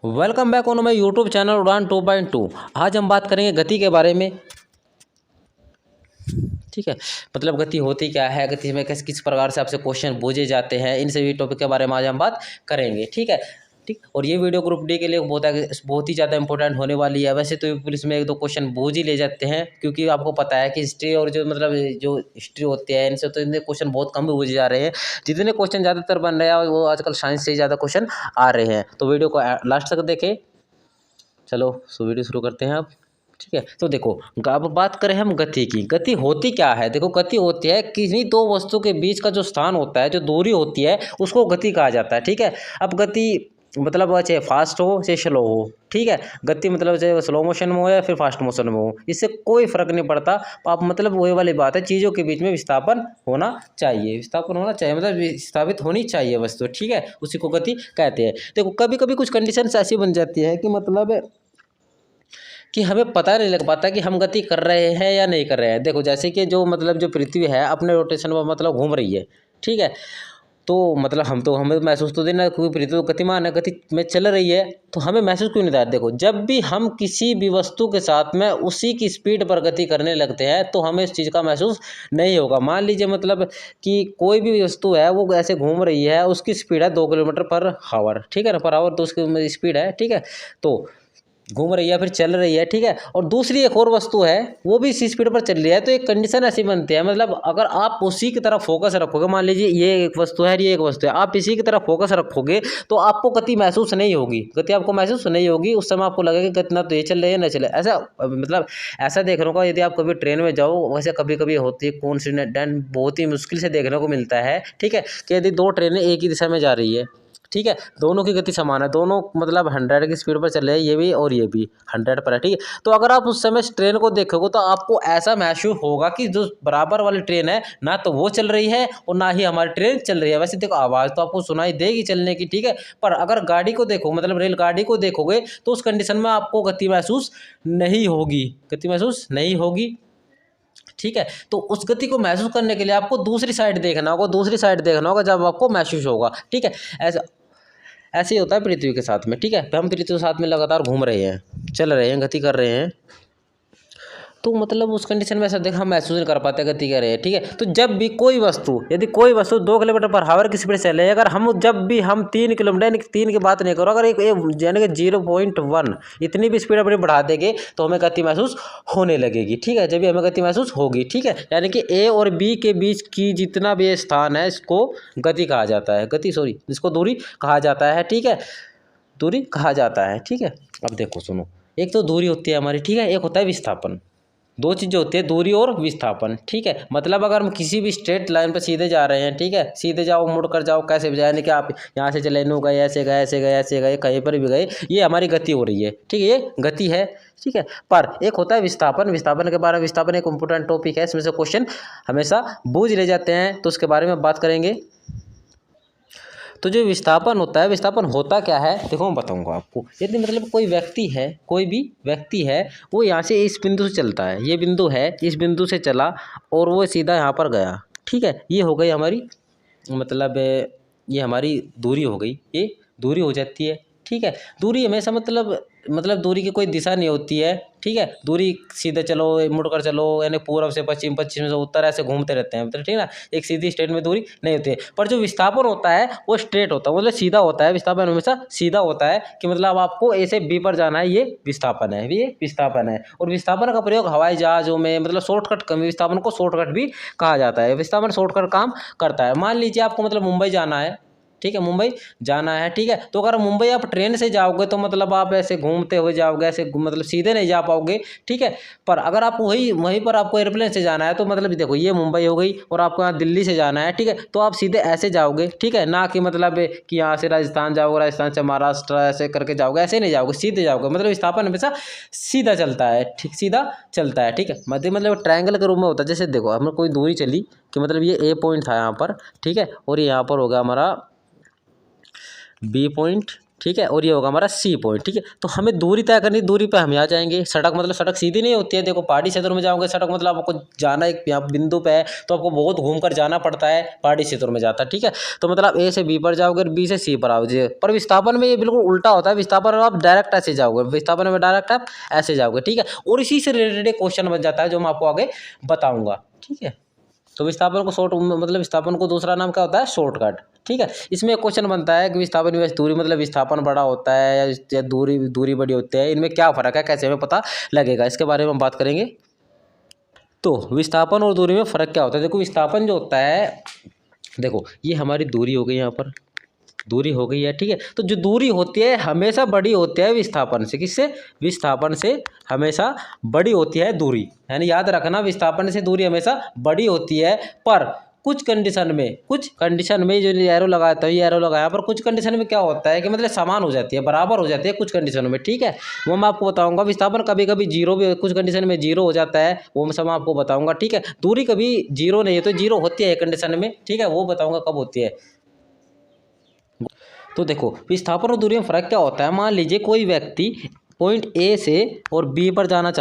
Welcome back on my YouTube channel उड़ान 2.2। आज हम बात करेंगे गति के बारे में। ठीक है, मतलब गति होती क्या है, गति में किस प्रकार से आपसे क्वेश्चन पूछे जाते हैं, इन सभी टॉपिक के बारे में आज हम बात करेंगे। ठीक है, ठीक। और ये वीडियो ग्रुप डी के लिए बहुत ही ज़्यादा इंपॉर्टेंट होने वाली है। वैसे तो पुलिस में एक दो क्वेश्चन पूछ ही ले जाते हैं, क्योंकि आपको पता है कि हिस्ट्री और जो हिस्ट्री होती है इनसे तो इनके क्वेश्चन बहुत कम भी पूछे जा रहे हैं। जितने क्वेश्चन ज़्यादातर बन रहे हैं वो आजकल साइंस से ही ज़्यादा क्वेश्चन आ रहे हैं। तो वीडियो को लास्ट तक देखें। चलो वीडियो शुरू करते हैं अब। ठीक है, तो देखो अब बात करें हम गति की। गति होती क्या है? देखो, गति होती है किसी दो वस्तु के बीच का जो स्थान होता है, जो दूरी होती है, उसको गति कहा जाता है। ठीक है, अब गति मतलब चाहे फास्ट हो चाहे स्लो हो। ठीक है, गति मतलब चाहे स्लो मोशन में हो या फिर फास्ट मोशन में हो, इससे कोई फर्क नहीं पड़ता। आप मतलब वही वाली बात है, चीज़ों के बीच में विस्थापन होना चाहिए। विस्थापन होना चाहिए मतलब विस्थापित होनी चाहिए वस्तु। ठीक है, उसी को गति कहते हैं। देखो, कभी कभी कुछ कंडीशंस ऐसी बन जाती है कि मतलब कि हमें पता नहीं लग पाता कि हम गति कर रहे हैं या नहीं कर रहे हैं। देखो, जैसे कि जो पृथ्वी है अपने रोटेशन में मतलब घूम रही है। ठीक है, तो मतलब हमें महसूस तो देना, क्योंकि पृथ्वी तो गतिमान है, गति में चल रही है, तो हमें महसूस क्यों नहीं होता? देखो, जब भी हम किसी भी वस्तु के साथ में उसी की स्पीड पर गति करने लगते हैं तो हमें इस चीज़ का महसूस नहीं होगा। मान लीजिए मतलब कि कोई भी वस्तु है वो ऐसे घूम रही है, उसकी स्पीड है 2 किलोमीटर पर आवर। ठीक है ना, पर आवर तो उसकी स्पीड है। ठीक है, तो घूम रही है फिर चल रही है। ठीक है, और दूसरी एक और वस्तु है वो भी इसी स्पीड पर चल रही है, तो एक कंडीशन ऐसी बनती है, मतलब अगर आप उसी की तरफ फोकस रखोगे, मान लीजिए ये एक वस्तु है, ये एक वस्तु है, आप इसी की तरफ फोकस रखोगे तो आपको गति महसूस नहीं होगी। गति आपको महसूस नहीं होगी। उस समय आपको लगेगा कि गति ना तो ये चल रही है ना चले। ऐसा मतलब ऐसा देखने को, यदि आप कभी ट्रेन में जाओ, वैसे कभी कभी होती है कोइंसिडेंट, बहुत ही मुश्किल से देखने को मिलता है। ठीक है, कि यदि दो ट्रेनें एक ही दिशा में जा रही है, ठीक है, दोनों की गति समान है, दोनों मतलब 100 की स्पीड पर चल रहे हैं, ये भी और ये भी 100 पर है। ठीक है, तो अगर आप उस समय इस ट्रेन को देखोगे तो आपको ऐसा महसूस होगा कि जो बराबर वाली ट्रेन है ना तो वो चल रही है और ना ही हमारी ट्रेन चल रही है। वैसे देखो, आवाज़ तो आपको सुनाई देगी चलने की। ठीक है, पर अगर गाड़ी को देखो, मतलब रेलगाड़ी को देखोगे, तो उस कंडीशन में आपको गति महसूस नहीं होगी। गति महसूस नहीं होगी। ठीक है, तो उस गति को महसूस करने के लिए आपको दूसरी साइड देखना होगा, दूसरी साइड देखना होगा, जब आपको महसूस होगा। ठीक है, ऐसा ऐसे ही होता है पृथ्वी के साथ में। ठीक है, हम पृथ्वी के साथ में लगातार घूम रहे हैं, चल रहे हैं, गति कर रहे हैं, तो मतलब उस कंडीशन में ऐसा देखा हम महसूस नहीं कर पाते गति कर रहे हैं। ठीक है, तो जब भी यदि कोई वस्तु 2 किलोमीटर पर आवर की स्पीड से चले, अगर जब भी हम 3 किलोमीटर, यानी 3 की बात नहीं करो, अगर एक यानी कि 0.1 इतनी भी स्पीड अपनी बढ़ा देंगे तो हमें गति महसूस होने लगेगी। ठीक है, जब भी हमें गति महसूस होगी। ठीक है, यानी कि ए और बी के बीच की जितना भी स्थान है इसको गति कहा जाता है। इसको दूरी कहा जाता है। ठीक है, दूरी कहा जाता है। ठीक है, अब देखो सुनो, एक तो दूरी होती है हमारी, ठीक है, एक होता है विस्थापन। दो चीज़ें होती है, दूरी और विस्थापन। ठीक है, मतलब अगर हम किसी भी स्ट्रेट लाइन पर सीधे जा रहे हैं, ठीक है, सीधे जाओ मुड़ कर जाओ, कैसे भी जाए, यानी कि आप यहाँ से चले, नो गए, ऐसे गए, ऐसे गए, ऐसे गए, कहीं पर भी गए, ये हमारी गति हो रही है। ठीक है, ये गति है। ठीक है, पर एक होता है विस्थापन। विस्थापन एक इंपॉर्टेंट टॉपिक है, इसमें से क्वेश्चन हमेशा बूझ ले जाते हैं, तो उसके बारे में बात करेंगे। तो जो विस्थापन होता है, विस्थापन होता क्या है, देखो मैं बताऊंगा आपको। यदि मतलब कोई भी व्यक्ति है, वो यहाँ से इस बिंदु से चलता है, ये बिंदु है, इस बिंदु से चला और वो सीधा यहाँ पर गया। ठीक है, ये हो गई हमारी मतलब ये हमारी दूरी हो गई, ये दूरी हो जाती है। ठीक है, दूरी हमेशा मतलब दूरी की कोई दिशा नहीं होती है। ठीक है, दूरी सीधे चलो, मुड़कर चलो, यानी पूर्व से पश्चिम, पश्चिम से उत्तर, ऐसे घूमते रहते हैं, मतलब ठीक है ना, एक सीधी स्ट्रेट में दूरी नहीं होती है। पर जो विस्थापन होता है वो स्ट्रेट होता है, मतलब सीधा होता है। विस्थापन हमेशा सीधा होता है कि मतलब आपको ऐसे बी पर जाना है, ये विस्थापन है, ये विस्थापन है। और विस्थापन का प्रयोग हवाई जहाज़ों में, मतलब शॉर्टकट, विस्थापन को शॉर्टकट भी कहा जाता है। विस्थापन शॉर्टकट काम करता है। मान लीजिए आपको मतलब मुंबई जाना है, ठीक है, मुंबई जाना है। ठीक है, तो अगर मुंबई आप ट्रेन से जाओगे तो मतलब आप ऐसे घूमते हुए जाओगे, ऐसे मतलब सीधे नहीं जा पाओगे। ठीक है, पर अगर आप वहीं पर आपको एयरप्लेन से जाना है, तो मतलब देखो ये मुंबई हो गई और आपको यहाँ दिल्ली से जाना है। ठीक है, तो आप सीधे ऐसे जाओगे। ठीक है, ना कि मतलब कि यहाँ से राजस्थान जाओगे, राजस्थान से महाराष्ट्र ऐसे करके जाओगे, ऐसे नहीं जाओगे, सीधे जाओगे। मतलब विस्थापन हमेशा सीधा चलता है। ठीक, सीधा चलता है। ठीक है, मतलब ट्रायंगल के रूप में होता है। जैसे देखो, हमें कोई दूरी चली कि मतलब ये ए पॉइंट था यहाँ पर, ठीक है, और ये यहाँ पर होगा हमारा बी पॉइंट, ठीक है, और ये होगा हमारा सी पॉइंट। ठीक है, तो हमें दूरी तय करनी, दूरी पे हम यहाँ जाएंगे। सड़क मतलब सड़क सीधी नहीं होती है, देखो पहाड़ी क्षेत्रों में जाओगे सड़क मतलब आपको जाना एक यहाँ बिंदु पे है तो आपको बहुत घूमकर जाना पड़ता है, पहाड़ी क्षेत्रों में जाता है। ठीक है, तो मतलब ए से बी पर जाओगे और बी से सी पर आओगे, पर विस्थापन में ये बिल्कुल उल्टा होता है। विस्थापन में आप डायरेक्ट ऐसे जाओगे, विस्थापन में डायरेक्ट आप ऐसे जाओगे। ठीक है, और इसी से रिलेटेड क्वेश्चन बन जाता है जो मैं आपको आगे बताऊंगा। ठीक है, तो विस्थापन को शॉर्ट मतलब विस्थापन को दूसरा नाम क्या होता है, शॉर्टकट। ठीक है, इसमें एक क्वेश्चन बनता है कि विस्थापन में दूरी मतलब विस्थापन बड़ा होता है या दूरी बड़ी होती है, इनमें क्या फ़र्क है, कैसे हमें पता लगेगा, इसके बारे में हम बात करेंगे। तो विस्थापन और दूरी में फ़र्क क्या होता है। देखो विस्थापन जो होता है, देखो ये हमारी दूरी हो गई, यहाँ पर दूरी हो गई है। ठीक है, तो जो दूरी होती है हमेशा बड़ी होती है विस्थापन से। किससे, विस्थापन से हमेशा बड़ी होती है दूरी, यानी याद रखना विस्थापन से दूरी हमेशा बड़ी होती है। पर कुछ कंडीशन में जो एरो लगाता है, ये एरो लगाया पर कुछ कंडीशन में क्या होता है कि मतलब समान हो जाती है, बराबर हो जाती है कुछ कंडीशनों में। ठीक है, वो मैं आपको बताऊंगा। विस्थापन कभी कभी जीरो भी, कुछ कंडीशन में जीरो हो जाता है, वो मैं सब आपको बताऊंगा। ठीक है, दूरी कभी जीरो नहीं है, तो जीरो होती है कंडीशन में। ठीक है, वो बताऊंगा कब होती है। तो देखो विस्थापन और दूरी में फ़र्क क्या होता है। मान लीजिए कोई व्यक्ति पॉइंट ए से और बी पर जाना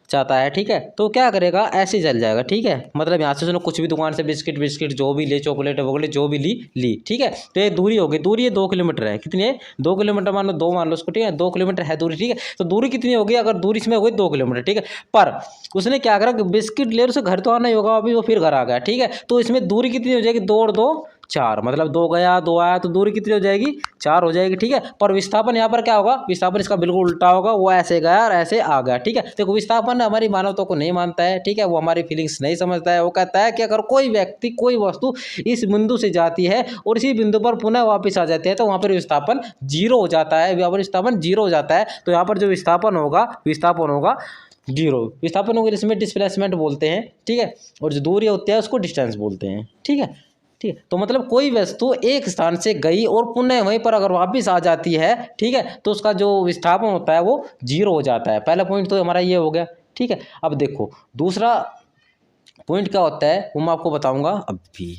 चाहता है, ठीक है, तो क्या करेगा, ऐसे चल जाएगा। ठीक है, मतलब यहाँ से उसने कुछ भी दुकान से बिस्किट जो भी ले, चॉकलेट वोकलेट जो भी ली। ठीक है, तो ये दूरी हो गई, दूरी ये 2 किलोमीटर है। कितनी है, 2 किलोमीटर, मान लो उसको। ठीक है, 2 किलोमीटर है दूरी। ठीक है, तो दूरी कितनी होगी, अगर दूरी इसमें हो गई 2 किलोमीटर। ठीक है, पर उसने क्या करा कि बिस्किट ले, उसे घर तो आना ही होगा, अभी वो फिर घर आ गया। ठीक है, तो इसमें दूरी कितनी हो जाएगी, 2 और 2 4, मतलब 2 गया 2 आया, तो दूरी कितनी हो जाएगी, 4 हो जाएगी। ठीक है, पर विस्थापन यहाँ पर क्या होगा, विस्थापन इसका बिल्कुल उल्टा होगा, वो ऐसे गया और ऐसे आ गया। ठीक है, देखो विस्थापन हमारी मानवता को नहीं मानता है। ठीक है, वो हमारी फीलिंग्स नहीं समझता है। वो कहता है कि अगर कोई व्यक्ति कोई वस्तु इस बिंदु से जाती है और इसी बिंदु पर पुनः वापस आ जाती है तो वहाँ पर विस्थापन जीरो हो जाता है, यहाँ पर विस्थापन जीरो हो जाता है। तो यहाँ पर जो विस्थापन होगा जीरो। विस्थापन को इसमें डिस्प्लेसमेंट बोलते हैं। ठीक है, और जो दूरी होती है उसको डिस्टेंस बोलते हैं। ठीक है, तो मतलब कोई वस्तु एक स्थान से गई और पुनः वहीं पर अगर वापस आ जाती है, ठीक है, तो उसका जो विस्थापन होता है वो जीरो हो जाता है। पहला पॉइंट तो हमारा ये हो गया। ठीक है, अब देखो दूसरा पॉइंट क्या होता है वो मैं आपको बताऊंगा अभी।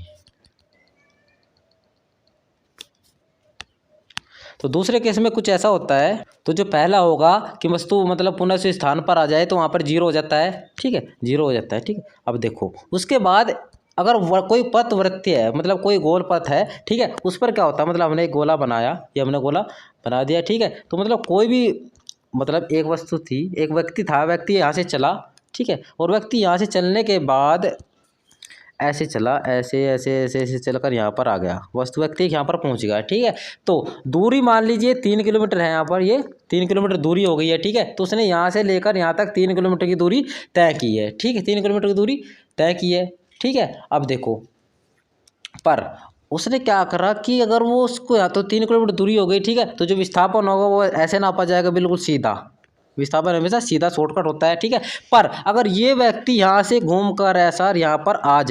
तो दूसरे केस में कुछ ऐसा होता है, तो जो पहला होगा कि वस्तु मतलब पुनः से स्थान पर आ जाए तो वहाँ पर जीरो हो जाता है। ठीक है, जीरो हो जाता है। ठीक है, अब देखो उसके बाद अगर कोई पथ वृत्तीय है, मतलब कोई गोल पथ है, ठीक है, उस पर क्या होता है, मतलब हमने एक गोला बनाया, ये हमने गोला बना दिया। ठीक है, तो मतलब कोई भी मतलब एक वस्तु थी, एक व्यक्ति था, व्यक्ति यहाँ से चला। ठीक है, और व्यक्ति यहाँ से चलने के बाद ऐसे चला, ऐसे ऐसे ऐसे ऐसे चलकर यहाँ पर आ गया, वस्तु व्यक्ति यहाँ पर पहुँच गया। ठीक है, तो दूरी मान लीजिए 3 किलोमीटर है, यहाँ पर ये 3 किलोमीटर दूरी हो गई है। ठीक है, तो उसने यहाँ से लेकर यहाँ तक 3 किलोमीटर की दूरी तय की है। ठीक है, 3 किलोमीटर की दूरी तय की है। ठीक है, अब देखो पर उसने क्या करा कि अगर वो उसको या तो 3 किलोमीटर दूरी हो गई। ठीक है, तो जो विस्थापन होगा वो ऐसे नापा जाएगा, बिल्कुल सीधा। विस्थापन हमेशा सीधा शॉर्टकट होता है। ठीक है, पर अगर ये व्यक्ति यहाँ से घूमकर ऐसा यहाँ पर आ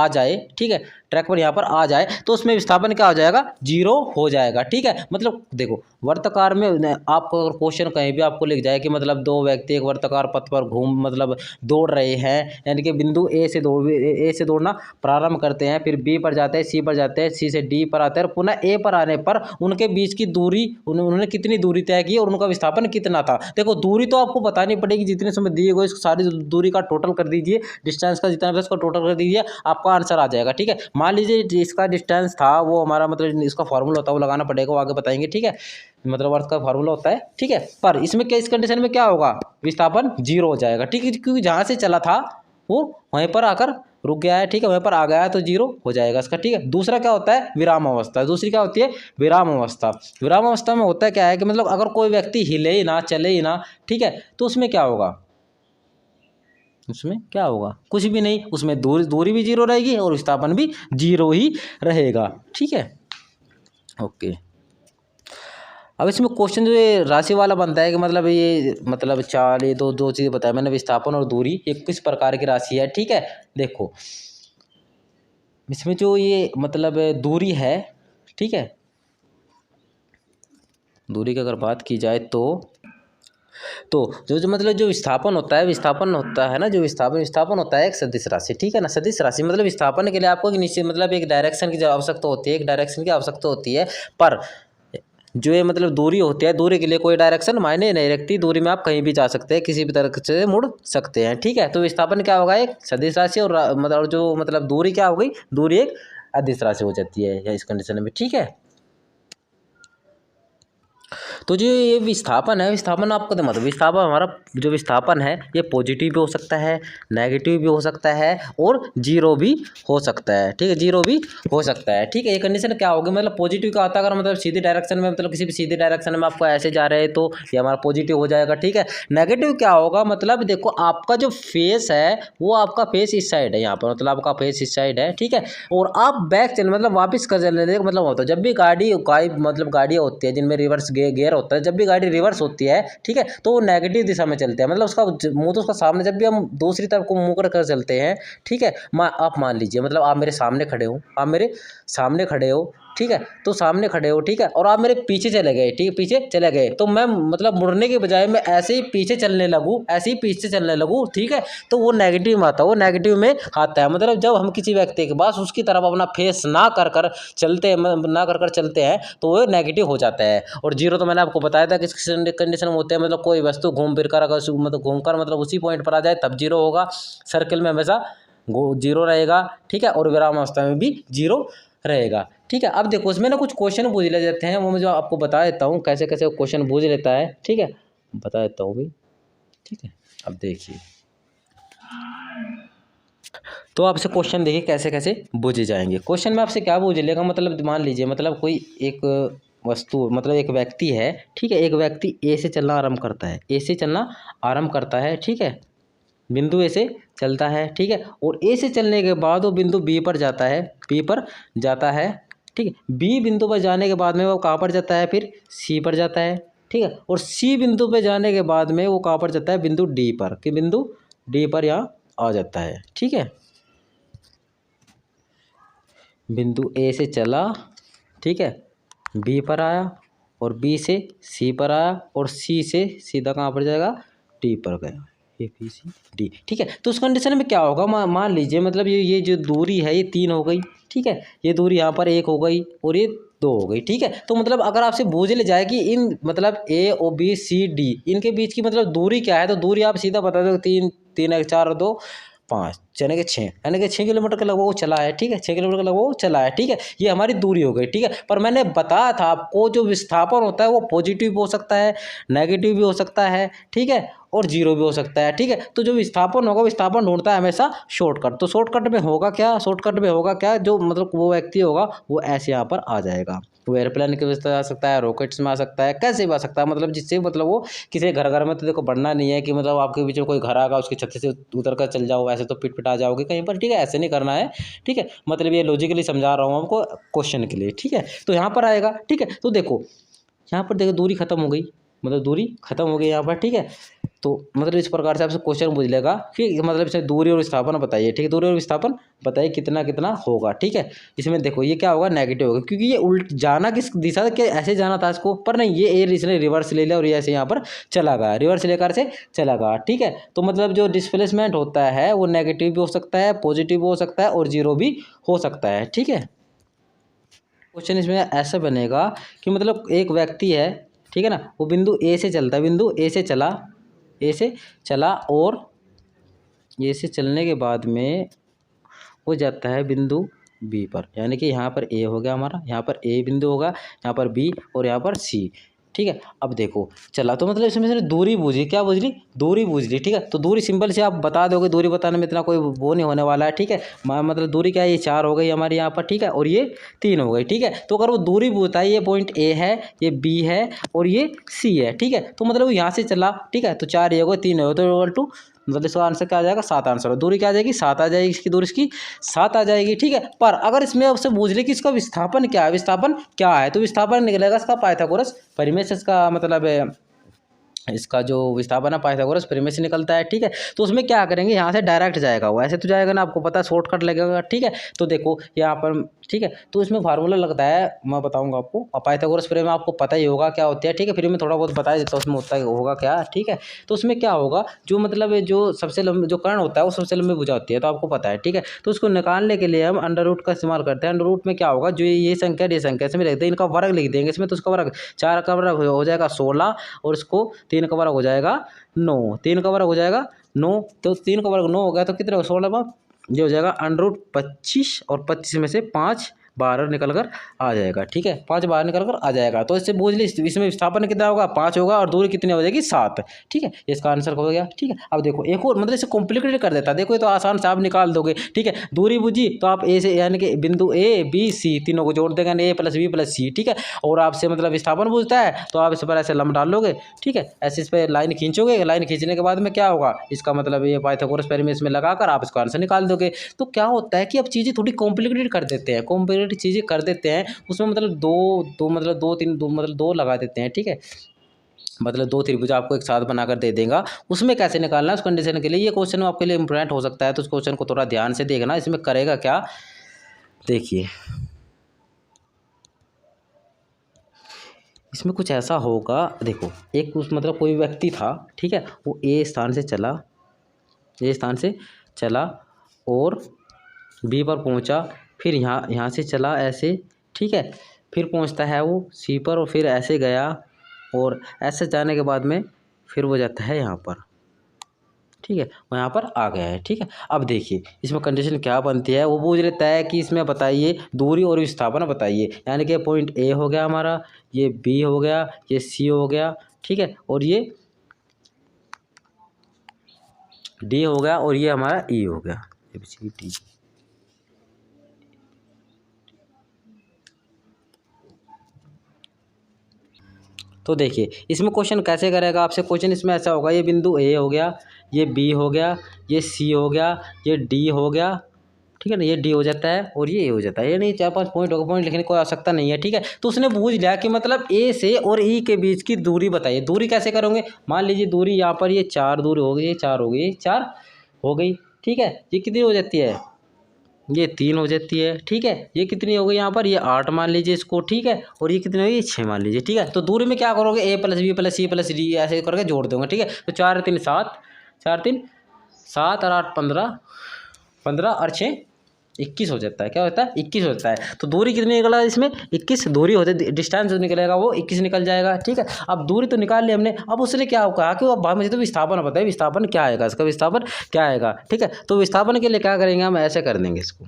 जाए, ठीक है, ट्रैक पर यहाँ पर आ जाए तो उसमें विस्थापन क्या हो जाएगा, जीरो हो जाएगा। ठीक है, मतलब देखो वर्ताकार में आप अगर क्वेश्चन कहीं भी आपको लिख जाए कि मतलब दो व्यक्ति एक वर्ताकार पथ पर मतलब दौड़ रहे हैं, यानी कि बिंदु ए से दौड़ना प्रारंभ करते हैं, फिर बी पर जाते हैं, सी पर जाते हैं, सी से डी पर आते हैं और पुनः ए पर आने पर उनके बीच की दूरी, उन्होंने कितनी दूरी तय की और उनका विस्थापन कितना था। देखो दूरी तो आपको बतानी पड़ेगी, जितने समय दिए गए सारी दूरी का टोटल कर दीजिए, डिस्टेंस का जितना उसका टोटल कर दीजिए, आपका आंसर आ जाएगा। ठीक है, मान लीजिए इसका डिस्टेंस था, वो हमारा मतलब इसका फॉर्मूला होता है, वो लगाना पड़ेगा, वो आगे बताएंगे। ठीक है, मतलब अर्थ का फार्मूला होता है। ठीक है, पर इसमें क्या, इस कंडीशन में क्या होगा, विस्थापन जीरो हो जाएगा। ठीक है, क्योंकि जहाँ से चला था वो वहीं पर आकर रुक गया है। ठीक है, वहीं पर आ गया है तो जीरो हो जाएगा इसका। ठीक है, दूसरा क्या होता है, विराम अवस्था। दूसरी क्या होती है, विराम अवस्था। विराम अवस्था में होता है क्या है कि मतलब अगर कोई व्यक्ति हिले ही ना, चले ही ना, ठीक है, तो उसमें क्या होगा, कुछ भी नहीं, उसमें दूरी भी जीरो रहेगी और विस्थापन भी जीरो ही रहेगा। ठीक है, ओके। अब इसमें क्वेश्चन जो ये राशि वाला बनता है कि मतलब ये मतलब चाल, ये दो चीज़ें बताया मैंने, विस्थापन और दूरी, ये किस प्रकार की राशि है। ठीक है, देखो इसमें जो ये मतलब दूरी है, ठीक है, दूरी की अगर बात की जाए तो जो मतलब जो विस्थापन होता है ना, जो विस्थापन होता है एक सदिश राशि। ठीक है ना, सदिश राशि मतलब विस्थापन के लिए आपको निश्चित मतलब एक डायरेक्शन की आवश्यकता होती है, पर जो ये मतलब दूरी होती है, दूरी के लिए कोई डायरेक्शन मायने नहीं रखती, दूरी में आप कहीं भी जा सकते हैं, किसी भी तरह से मुड़ सकते हैं, ठीक है। तो विस्थापन क्या होगा, एक सदिश राशि और मतलब जो मतलब दूरी क्या हो गई, दूरी एक अदिश राशि हो जाती है या इस कंडीशन में, ठीक है। तो जो ये विस्थापन है, विस्थापन आपको तो मतलब विस्थापन हमारा जो विस्थापन है ये पॉजिटिव भी हो सकता है, नेगेटिव भी हो सकता है और जीरो भी हो सकता है, ठीक है, जीरो भी हो सकता है, ठीक है। ये कंडीशन क्या होगी, मतलब पॉजिटिव का आता है अगर मतलब सीधी डायरेक्शन में, मतलब किसी भी सीधी डायरेक्शन में आपको ऐसे जा रहे हैं तो ये हमारा पॉजिटिव हो जाएगा, ठीक है। नेगेटिव क्या होगा, मतलब देखो आपका जो फेस है वो आपका फेस इस साइड है यहाँ पर, मतलब आपका फेस इस साइड है, ठीक है। और आप बैक चल मतलब वापस कर चलने मतलब होता है जब भी मतलब गाड़ियाँ होती है जिनमें रिवर्स गेयर होता है, जब भी गाड़ी रिवर्स होती है, ठीक है, तो वो नेगेटिव दिशा में चलते हैं, मतलब उसका मुंह तो उसका सामने, जब भी हम दूसरी तरफ को मुंह कर चलते हैं, ठीक है। आप मान लीजिए मतलब आप मेरे सामने खड़े हो, आप मेरे सामने खड़े हो, ठीक है, तो सामने खड़े हो, ठीक है, और आप मेरे पीछे चले गए, ठीक है, पीछे चले गए, तो मैं मतलब मुड़ने के बजाय मैं ऐसे ही पीछे चलने लगूँ, ऐसे ही पीछे चलने लगूँ, ठीक है, तो वो नेगेटिव में आता है, वो नेगेटिव में आता है। मतलब जब हम किसी व्यक्ति के पास उसकी तरफ अपना फेस ना कर चलते हैं, ना कर चलते हैं, तो वो नेगेटिव हो जाता है। और जीरो तो मैंने आपको बताया था किस कंडीशन में होते हैं, मतलब कोई वस्तु घूम फिर कर अगर मतलब घूमकर मतलब उसी पॉइंट पर आ जाए तब जीरो होगा, सर्कल में हमेशा जीरो रहेगा, ठीक है, और विराम अवस्था में भी जीरो रहेगा, ठीक है। अब देखो इसमें ना कुछ क्वेश्चन पूछ ले जाते हैं, वो मैं जो आपको बता देता हूँ कैसे कैसे क्वेश्चन पूछ लेता है, ठीक है, बता देता हूँ भी, ठीक है। अब देखिए तो आपसे क्वेश्चन देखिए कैसे कैसे पूछे जाएंगे। क्वेश्चन में आपसे क्या पूछ लेगा, मतलब मान लीजिए मतलब कोई एक वस्तु मतलब एक व्यक्ति है, ठीक है, एक व्यक्ति ए से चलना आरंभ करता है, ए से चलना आरंभ करता है, ठीक है, बिंदु ए से चलता है, ठीक है, और ए से चलने के बाद वो बिंदु बी पर जाता है, बी पर जाता है, ठीक है, बी बिंदु पर जाने के बाद में वो कहाँ पर जाता है, फिर सी पर जाता है, ठीक है, और सी बिंदु पर जाने के बाद में वो कहाँ पर जाता है, बिंदु डी पर, कि बिंदु डी पर यहाँ आ जाता है, ठीक है। बिंदु ए से चला, ठीक है, बी पर आया, और बी से सी पर आया, और सी से सीधा कहाँ पर जाएगा, डी पर गया, ए बी सी डी, ठीक है। तो उस कंडीशन में क्या होगा, मान लीजिए मतलब ये जो दूरी है ये 3 हो गई, ठीक है, ये दूरी यहाँ पर 1 हो गई और ये 2 हो गई, ठीक है। तो मतलब अगर आपसे पूछ ले जाए कि इन मतलब ए और बी सी डी इनके बीच की मतलब दूरी क्या है, तो दूरी आप सीधा बता दो, 3 3 4 और 2 5 यानी कि 6, यानी कि 6 किलोमीटर के लगभग वो चला है, ठीक है, 6 किलोमीटर के लगभग वो चला है, ठीक है। ये हमारी दूरी हो गई, ठीक है। पर मैंने बताया था आपको जो विस्थापन होता है वो पॉजिटिव भी हो सकता है, नेगेटिव भी हो सकता है, ठीक है, और जीरो भी हो सकता है, ठीक है। तो जो विस्थापन होगा, विस्थापन ढूंढता है हमेशा शॉर्टकट, तो शॉर्टकट में होगा क्या, शॉर्टकट में होगा क्या, जो मतलब वो व्यक्ति होगा वो ऐसे यहाँ पर आ जाएगा, वो एयरप्लेन की वजह से आ सकता है, रॉकेट्स में आ सकता है, कैसे भी आ सकता है, मतलब जिससे मतलब वो किसी घर में तो देखो बढ़ना नहीं है कि मतलब आपके बीच में कोई घर आएगा उसकी छत से उतर कर चल जाओ, ऐसे तो पिट पिटा जाओगे कहीं पर, ठीक है, ऐसे नहीं करना है, ठीक है। मतलब ये लॉजिकली समझा रहा हूँ आपको क्वेश्चन के लिए, ठीक है। तो यहाँ पर आएगा, ठीक है, तो देखो यहाँ पर देखो दूरी खत्म हो गई, मतलब दूरी खत्म हो गई यहाँ पर, ठीक है। तो मतलब इस प्रकार से आपसे क्वेश्चन पूछ लेगा कि मतलब इसमें दूरी और विस्थापन बताइए, ठीक है, दूरी और विस्थापन बताइए कितना कितना होगा, ठीक है। इसमें देखो ये क्या होगा, नेगेटिव होगा, क्योंकि ये उल्ट जाना किस दिशा से, ऐसे जाना था इसको, पर नहीं ये एयर इसने रिवर्स ले लिया और ये ऐसे यहाँ पर चला गया, रिवर्स लेकर से चला गया, ठीक है। तो मतलब जो डिस्प्लेसमेंट होता है वो नेगेटिव भी हो सकता है, पॉजिटिव भी हो सकता है और जीरो भी हो सकता है, ठीक है। क्वेश्चन इसमें ऐसा बनेगा कि मतलब एक व्यक्ति है, ठीक है ना, वो बिंदु ए से चलता है, बिंदु ए से चला, ए से चला और ए से चलने के बाद में वो जाता है बिंदु बी पर, यानी कि यहाँ पर ए हो गया हमारा, यहाँ पर ए बिंदु होगा, यहाँ पर बी और यहाँ पर सी, ठीक है। अब देखो चला, तो मतलब इसमें से दूरी बूझ ली, क्या बूझ ली, दूरी बूझ ली, ठीक है। तो दूरी सिंपल से आप बता दोगे, दूरी बताने में इतना कोई वो नहीं होने वाला है, ठीक है। मतलब दूरी क्या है, ये 4 हो गई हमारी यहाँ पर, ठीक है, और ये 3 हो गई, ठीक है। तो अगर वो दूरी पूछता है, ये पॉइंट ए है, ये बी है और ये सी है, ठीक है, तो मतलब यहाँ से चला, ठीक है, तो 4 ये हो गए, 3 हो गए, तो इक्वल टू मतलब इसका आंसर क्या आ जाएगा, 7 आंसर हो, दूरी क्या आ जाएगी, 7 आ जाएगी, इसकी दूरी इसकी 7 आ जाएगी, ठीक है। पर अगर इसमें आपसे पूछ ले कि इसका विस्थापन क्या है, विस्थापन क्या है, तो विस्थापन निकलेगा इसका पाइथागोरस परिमेय से इसका मतलब इसका जो विस्थापन है पाइथागोरस प्रमेय से निकलता है, ठीक है। तो उसमें क्या करेंगे, यहाँ से डायरेक्ट जाएगा वो, ऐसे तो जाएगा ना, आपको पता है शॉर्टकट लगेगा, ठीक है। तो देखो यहाँ पर, ठीक है, तो इसमें फार्मूला लगता है, मैं बताऊंगा आपको, और पाइथागोरस प्रमेय में आपको पता ही होगा क्या होता है, ठीक है। फिर मैं थोड़ा बहुत बता देता हूँ उसमें होता होगा क्या, ठीक है। तो उसमें क्या होगा, जो मतलब जो सबसे लंबी जो कर्ण होता है वो सबसे लंबी भुजा होती है, तो आपको पता है, ठीक है। तो उसको निकालने के लिए हम अंडर रूट का इस्तेमाल करते हैं। अंडर रूट में क्या होगा, जो ये संख्या ये संख्या इसमें लिखते हैं, इनका वर्ग लिख देंगे इसमें, तो उसका वर्ग 4 का वर्ग हो जाएगा 16, और इसको 3 का वर्ग हो जाएगा 9, 3 का वर्ग हो जाएगा 9, तो 3 का वर्ग 9 हो गया, तो कितने 16 ये हो जाएगा अंडर रूट 25, और 25 में से 5 बाहर निकल कर आ जाएगा, ठीक है, 5 बाहर निकल कर आ जाएगा। तो इससे बूझ ली, इसमें विस्थापन कितना होगा, 5 होगा, और दूरी कितनी हो जाएगी, 7, ठीक है। इसका आंसर हो गया, ठीक है। अब देखो एक और, मतलब इसे कॉम्प्लिकेटेड कर देता है, देखो ये तो आसान से आप निकाल दोगे, ठीक है। दूरी बुझी तो आप ए से, यानी कि बिंदु ए बी सी तीनों को जोड़ देंगे, ए प्लस बी प्लस सी, ठीक है। और आपसे मतलब विस्थापन पूछता है, तो आप इस पर ऐसे लंब डाल लोगे, ठीक है, ऐसे इस पर लाइन खींचोगे, लाइन खींचने के बाद में क्या होगा, इसका मतलब ये पाइथागोरस प्रमेय इसमें लगाकर आप इसका आंसर निकाल दोगे। तो क्या होता है कि अब चीज़ें थोड़ी कॉम्प्लिकेटेड कर देते हैं, कॉम्प्लिकेटेड चीज़ें कर देते हैं, उसमें मतलब दो लगा देते हैं, ठीक है। मतलब 2 त्रिभुज आपको एक साथ बनाकर दे देगा, उसमें कैसे निकालना है उस कंडीशन के लिए, ये क्वेश्चन आपके लिए इंपॉर्टेंट हो सकता है। तो उस क्वेश्चन को थोड़ा ध्यान से देखना, इसमें करेगा क्या, देखिए इसमें कुछ ऐसा होगा, देखो एक उस मतलब कोई व्यक्ति था, ठीक है, वो ए स्थान से चला और बी पर पहुंचा, फिर यहाँ से चला ऐसे, ठीक है, फिर पहुंचता है वो सी पर, और फिर ऐसे गया, और ऐसे जाने के बाद में फिर वो जाता है यहाँ पर, ठीक है, वो यहाँ पर आ गया है, ठीक है। अब देखिए इसमें कंडीशन क्या बनती है, वो पूछ लेता है कि इसमें बताइए दूरी और विस्थापन बताइए, यानी कि पॉइंट ए हो गया हमारा, ये बी हो गया, ये सी हो गया, ठीक है, और ये डी हो गया, और ये हमारा ई हो गया, डी। तो देखिए इसमें क्वेश्चन कैसे करेगा आपसे, क्वेश्चन इसमें ऐसा होगा, ये बिंदु ए हो गया, ये बी हो गया, ये सी हो गया, ये डी हो गया, ठीक है ना, ये डी हो जाता है और ये ए हो जाता है, ये नहीं 4-5 पॉइंट होगा, पॉइंट लिखने की कोई आवश्यकता नहीं है, ठीक है। तो उसने पूछ लिया कि मतलब ए से और ई के बीच की दूरी बताइए, दूरी कैसे करोगे, मान लीजिए दूरी यहाँ पर ये 4 दूरी हो गई, ये 4 हो गई, ये 4 हो गई, ठीक है, ये कितनी हो जाती है, ये 3 हो जाती है, ठीक है, ये कितनी हो गई यहाँ पर, ये 8 मान लीजिए इसको, ठीक है, और ये कितनी होगी, 6 मान लीजिए, ठीक है। तो दूरी में क्या करोगे, A plus B plus C plus D ऐसे करके जोड़ दोगे, ठीक है। तो 4 3 7, 4 3 7 और 8 15, 15 और 6 21 हो जाता है, क्या होता है, 21 होता है। तो दूरी कितनी निकला इसमें, 21 दूरी होते, डिस्टेंस जो निकलेगा वो 21 निकल जाएगा, ठीक है। अब दूरी तो निकाल ली हमने, अब उसने क्या कहा कि अब मुझे तो विस्थापन बताइए, विस्थापन क्या आएगा, इसका विस्थापन क्या आएगा, ठीक है। तो विस्थापन के लिए क्या करेंगे, हम ऐसे कर देंगे इसको,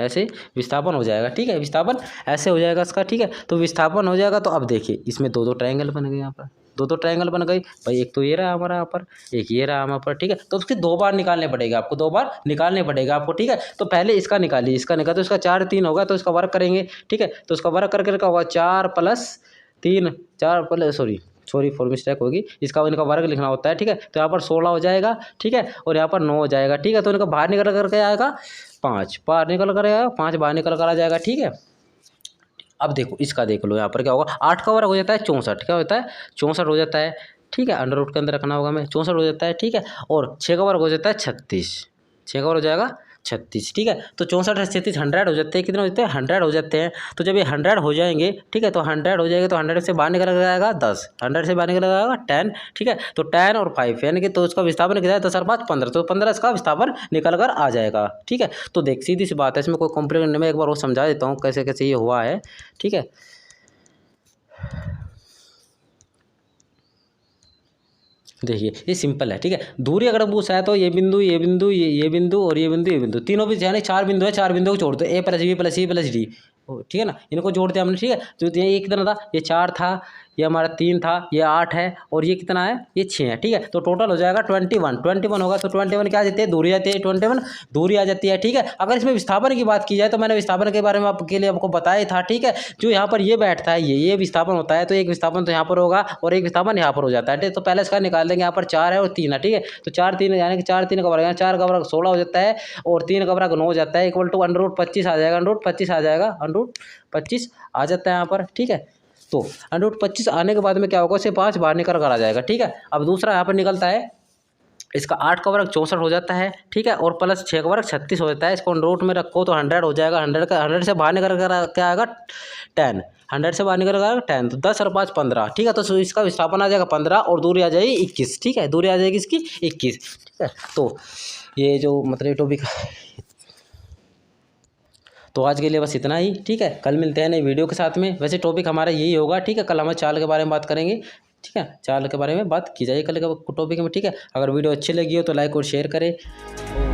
ऐसे विस्थापन हो जाएगा, ठीक है, विस्थापन ऐसे हो जाएगा इसका, ठीक है। तो विस्थापन हो जाएगा, तो अब देखिए इसमें 2 ट्रायंगल बन गए, यहाँ पर 2 ट्रायंगल बन गई भाई, एक तो ये रहा हमारा यहाँ पर, एक ये रहा हमारे पर, ठीक है। तो उसके 2 बार निकालने पड़ेगा आपको, 2 बार निकालने पड़ेगा आपको, ठीक है। तो पहले इसका निकालिए, इसका निकाल, तो इसका 4 3 होगा, तो इसका वर्क करेंगे, ठीक है। तो उसका वर्क करके क्या होगा, 4 plus 3, 4 plus sorry for mistake होगी, इसका इनका वर्ग लिखना होता है, ठीक है। तो यहाँ पर 16 हो जाएगा, ठीक है, और यहाँ पर 9 हो जाएगा, ठीक है। तो इनका बाहर निकल करके आएगा 5, बाहर निकल कर आएगा 5, बाहर निकल कर आ जाएगा, ठीक है। अब देखो इसका देख लो, यहाँ पर क्या होगा, 8 का वर्ग हो जाता है 64, क्या होता है 64 हो जाता है, ठीक है, अंडर रूट के अंदर रखना होगा हमें, 64 हो जाता है, ठीक है। और 6 का वर्ग हो जाता है 36, 6 का वर्ग हो जाएगा 36, ठीक है। तो 64 और 36 100 हो जाते हैं, कितने हो जाते हैं, 100 हो जाते हैं। तो जब ये 100 हो जाएंगे, ठीक है, तो 100 हो जाएगा, तो 100 से बाहर निकल कर आएगा 10, 100 से बाहर निकल आएगा 10, ठीक है। तो 10 और 5 यानी कि, तो उसका विस्थापन कितना है, 10 और 5 15, तो 15 इसका विस्थापन निकल कर आ जाएगा, ठीक है। तो देख सीधी सी बात है, इसमें कोई कॉम्प्लिकेट नहीं, मैं एक बार वो समझा देता हूँ कैसे कैसे ये हुआ है, ठीक है। देखिए ये सिंपल है, ठीक है। दूरी अगर पूछा है तो ये बिंदु ये बिंदु ये बिंदु और ये बिंदु ये बिंदु, तीनों भी यानी 4 बिंदु है, 4 बिंदु को जोड़ दो, A plus B plus C plus D, ठीक है ना, इनको जोड़ दिया हमने, ठीक है। तो ये कितना था, ये 4 था, ये हमारा 3 था, ये 8 है, और ये कितना है, ये 6 है, ठीक है। तो टोटल हो जाएगा 21 होगा, तो 21 क्या आ जाती है, दूरी आती है, 21 दूरी आ जाती है, ठीक है। अगर इसमें विस्थापन की बात की जाए, तो मैंने विस्थापन के बारे में आपके लिए आपको बताया था, ठीक है। जो यहाँ पर ये बैठता है, ये विस्थापन होता है, तो एक विस्थापन तो यहाँ पर होगा और एक विस्थापन यहाँ पर हो जाता है, ठीक है। तो पहले इसका निकाल देंगे, यहाँ पर 4 है और 3 है, ठीक है। तो 4 3 यानी कि 4 3 का वर्ग, 4 का वर्ग 16 हो जाता है, और 3 का वर्ग 9 हो जाता है, इक्वल टू अंडर रूट 25 आ जाएगा, अंडर रूट 25 आ जाएगा, अंडर रूट 25 आ जाता है यहाँ पर, ठीक है। तो √25 आने के बाद में क्या होगा, इसे 5 बाहर निकल कर आ जाएगा। ठीक है, अब दूसरा यहाँ पर निकलता है, इसका 8 का वर्ग 64 हो जाता है। ठीक है, और प्लस 6 का वर्ग 36 हो जाता है। इसको रूट में रखो तो 100 हो जाएगा। 100 से बाहर निकल कर क्या आएगा, 10। 100 से बाहर निकल कर आएगा 10, तो 10 और 5 15। ठीक है, तो इसका विस्थापन आ जाएगा 15 और दूरी आ जाएगी 21। ठीक है, दूरी आ जाएगी इसकी 21। ठीक है, तो ये जो मतलब टॉपिक, तो आज के लिए बस इतना ही। ठीक है, कल मिलते हैं नई वीडियो के साथ में। वैसे टॉपिक हमारा यही होगा। ठीक है, कल हम चाल के बारे में बात करेंगे। ठीक है, चाल के बारे में बात की जाएगी कल के टॉपिक में। ठीक है, अगर वीडियो अच्छी लगी हो तो लाइक और शेयर करें।